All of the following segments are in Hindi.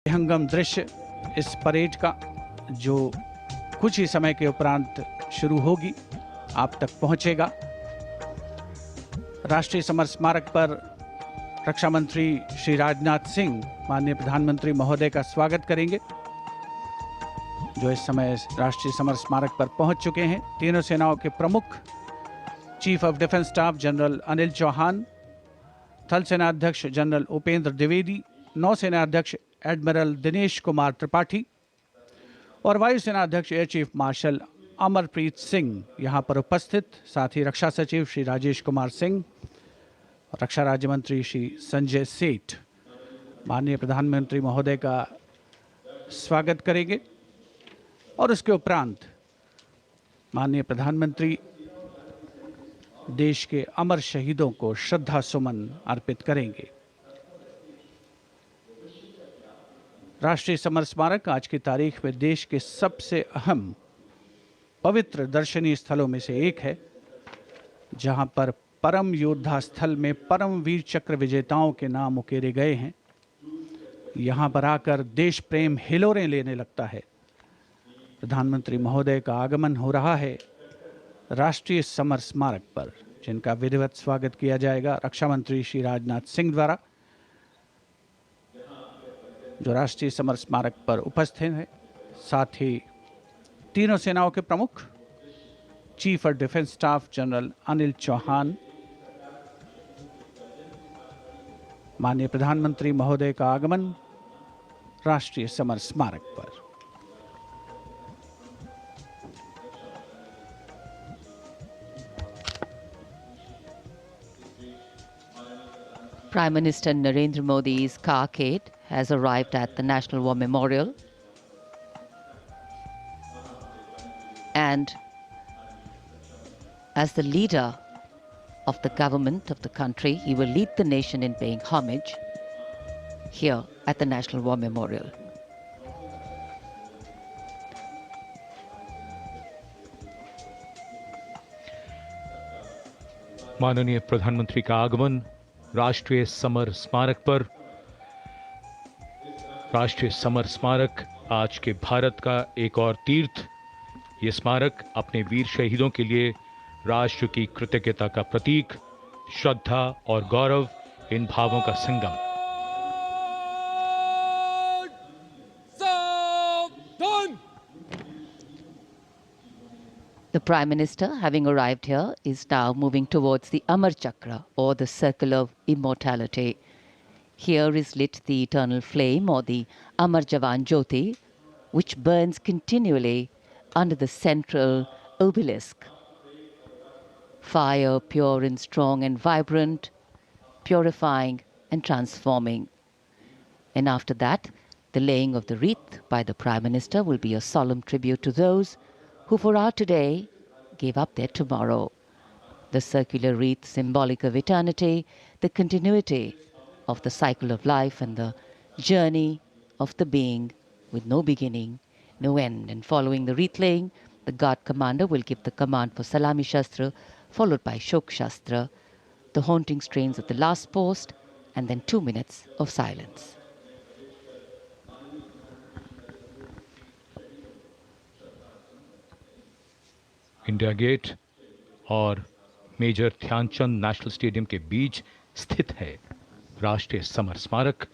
विहंगम दृश्य इस परेड का, जो कुछ ही समय के उपरांत शुरू होगी, आप तक पहुंचेगा। राष्ट्रीय समर स्मारक पर रक्षा मंत्री श्री राजनाथ सिंह माननीय प्रधानमंत्री महोदय का स्वागत करेंगे, जो इस समय राष्ट्रीय समर स्मारक पर पहुंच चुके हैं। तीनों सेनाओं के प्रमुख chief of defence staff general Anil Chauhan, थल सेना अध्यक्ष जनरल उपेंद्र द्विवेदी, नौसेना अध्यक्ष एडमिरल दिनेश कुमार त्रिपाठी और वायुसेना अध्यक्ष air chief marshal Amarpreet Singh यहाँ पर उपस्थित। साथ ही रक्षा सचिव श्री राजेश कुमार सिंह, रक्षा राज्य मंत्री श्री संजय सेठ माननीय प्रधानमंत्री महोदय का स्वागत करेंगे और उसके उपरांत माननीय प्रधानमंत्री देश के अमर शहीदों को श्रद्धा सुमन अर्पित करेंगे। राष्ट्रीय समर स्मारक आज की तारीख में देश के सबसे अहम पवित्र दर्शनीय स्थलों में से एक है, जहां पर परम योद्धा स्थल में परम वीर चक्र विजेताओं के नाम उकेरे गए हैं। यहां पर आकर देश प्रेम हिलोरें लेने लगता है। प्रधानमंत्री महोदय का आगमन हो रहा है राष्ट्रीय समर स्मारक पर, जिनका विधिवत स्वागत किया जाएगा रक्षा मंत्री श्री राजनाथ सिंह द्वारा, जो राष्ट्रीय समर स्मारक पर उपस्थित हैं। साथ ही तीनों सेनाओं के प्रमुख chief of defence staff general Anil Chauhan माननीय प्रधानमंत्री महोदय का आगमन राष्ट्रीय समर स्मारक पर। Prime Minister Narendra Modi's carcade has arrived at the National War Memorial, and as the leader of the government of the country, he will lead the nation in paying homage here at the National War Memorial. माननीय प्रधानमंत्री का आगमन राष्ट्रीय समर स्मारक पर। राष्ट्रीय समर स्मारक आज के भारत का एक और तीर्थ। ये स्मारक अपने वीर शहीदों के लिए राष्ट्र की कृतज्ञता का प्रतीक, श्रद्धा और गौरव, इन भावों का संगम। The Prime Minister, having arrived here, is now moving towards the Amar Chakra, or the Circle of Immortality. Here is lit the eternal flame, or the Amar Jawan Jyoti, which burns continually under the central obelisk. Fire, pure and strong and vibrant, purifying and transforming. And after that, the laying of the wreath by the Prime Minister will be a solemn tribute to those who for our today gave up their tomorrow. The circular wreath, symbolic of eternity, the continuity of the cycle of life and the journey of the being with no beginning, no end. And following the wreath laying, the guard commander will give the command for Salami Shastra, followed by Shok Shastra, the haunting strains of the last post, and then 2 minutes of silence. India Gate और मेजर ध्यानचंद नेशनल स्टेडियम के बीच स्थित है राष्ट्रीय समर स्मारक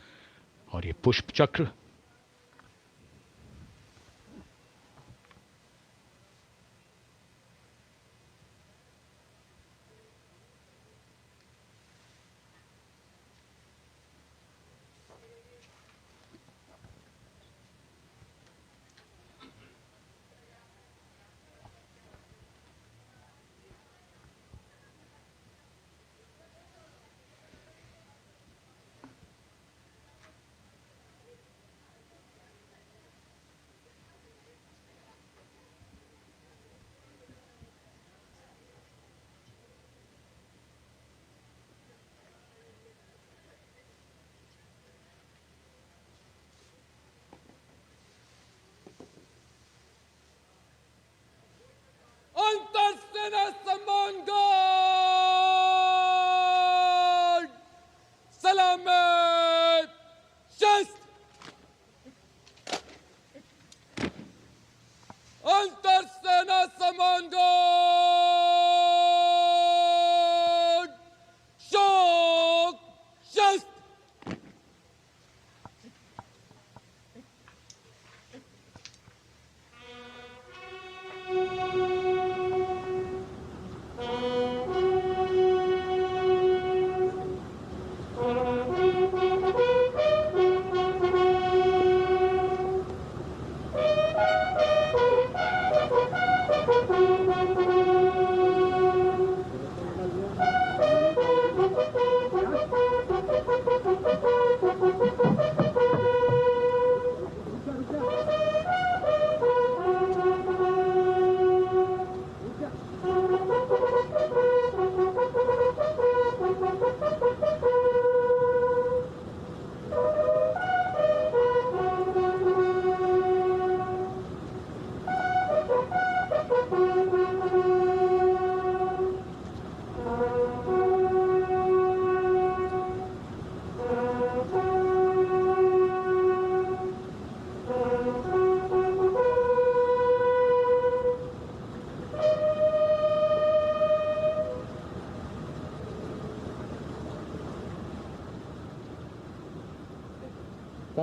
और ये पुष्प चक्र।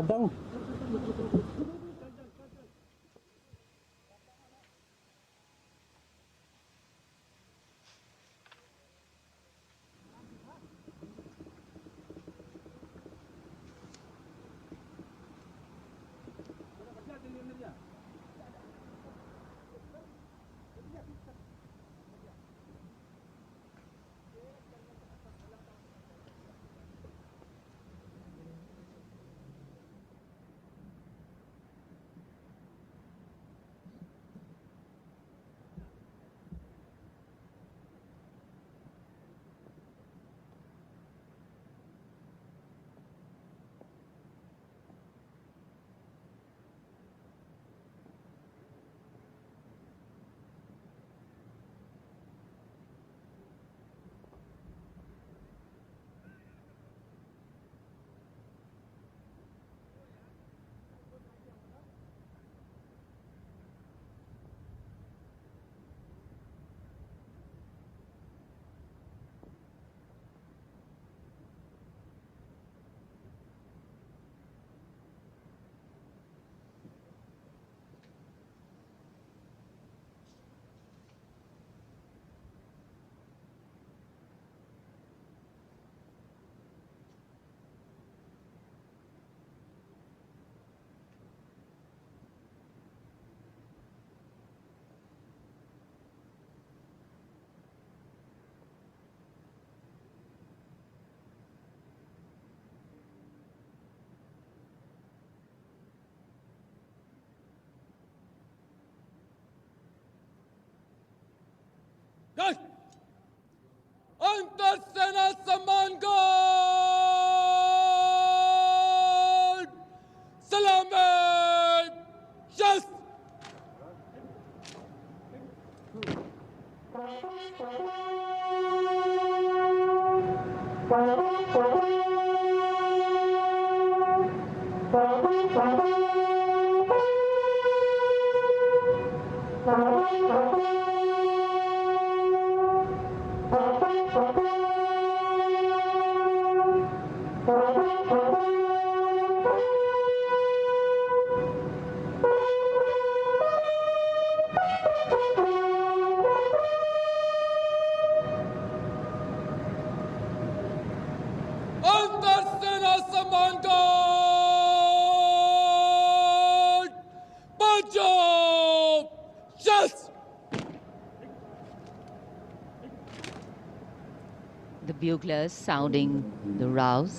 करता हूँ। अंतर सेना सम्मान गार्ड सलामी यस अंतर सेना सम्मान guard Punjab yes The buglers sounding the rouse,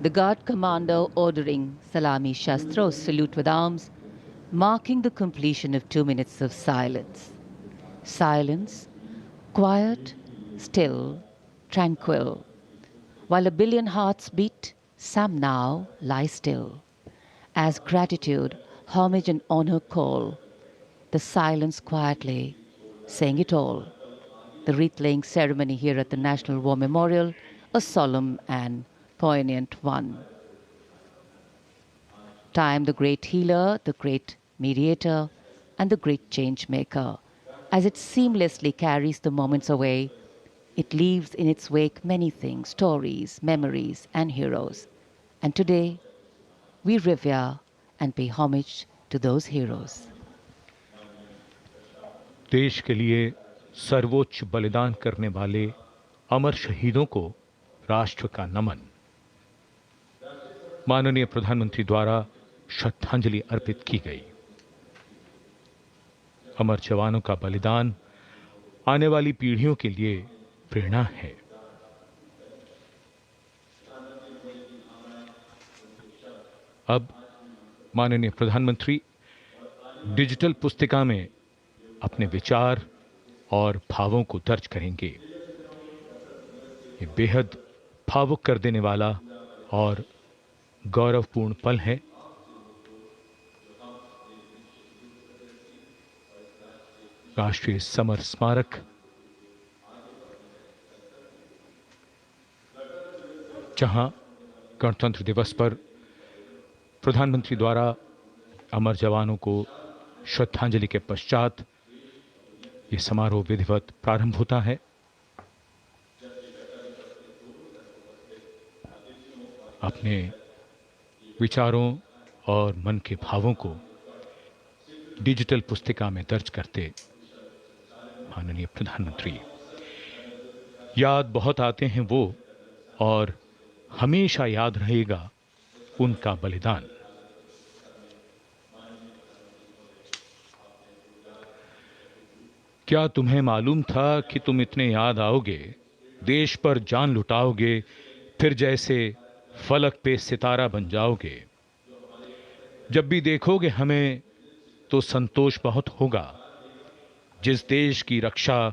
the guard commander ordering Salami Shastros salute with arms, marking the completion of 2 minutes of silence. Silence, quiet, still, tranquil. While a billion hearts beat, some now lie still. As gratitude, homage and honor call, the silence quietly, saying it all. The wreath-laying ceremony here at the National War Memorial, a solemn and poignant one. Time, the great healer, the great mediator, and the great change maker. As it seamlessly carries the moments away, it leaves in its wake many things, stories, memories, and heroes. And today, we revere and pay homage to those heroes. देश के लिए सर्वोच्च बलिदान करने वाले अमर शहीदों को राष्ट्र का नमन। माननीय प्रधानमंत्री द्वारा श्रद्धांजलि अर्पित की गई। अमर जवानों का बलिदान आने वाली पीढ़ियों के लिए प्रेरणा है। अब माननीय प्रधानमंत्री डिजिटल पुस्तिका में अपने विचार और भावों को दर्ज करेंगे। ये बेहद भावुक कर देने वाला और गौरवपूर्ण पल है। राष्ट्रीय समर स्मारक जहां गणतंत्र दिवस पर प्रधानमंत्री द्वारा अमर जवानों को श्रद्धांजलि के पश्चात ये समारोह विधिवत प्रारंभ होता है। अपने विचारों और मन के भावों को डिजिटल पुस्तिका में दर्ज करते माननीय प्रधानमंत्री। याद बहुत आते हैं वो, और हमेशा याद रहेगा उनका बलिदान। क्या तुम्हें मालूम था कि तुम इतने याद आओगे, देश पर जान लुटाओगे, फिर जैसे फलक पे सितारा बन जाओगे। जब भी देखोगे हमें तो संतोष बहुत होगा। जिस देश की रक्षा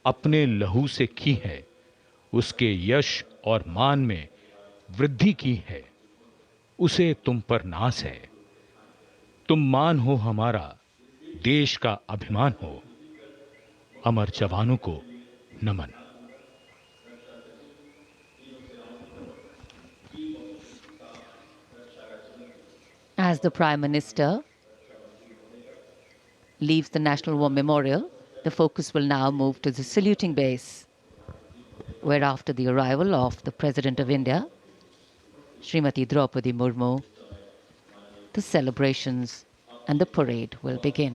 अपने लहू से की है, उसके यश और मान में वृद्धि की है, उसे तुम पर नाज है। तुम मान हो हमारा, देश का अभिमान हो। अमर जवानों को नमन। As the Prime Minister leaves the National War Memorial, the focus will now move to the saluting base, where after the arrival of the President of India, Srimati Draupadi Murmu, the celebrations and the parade will begin.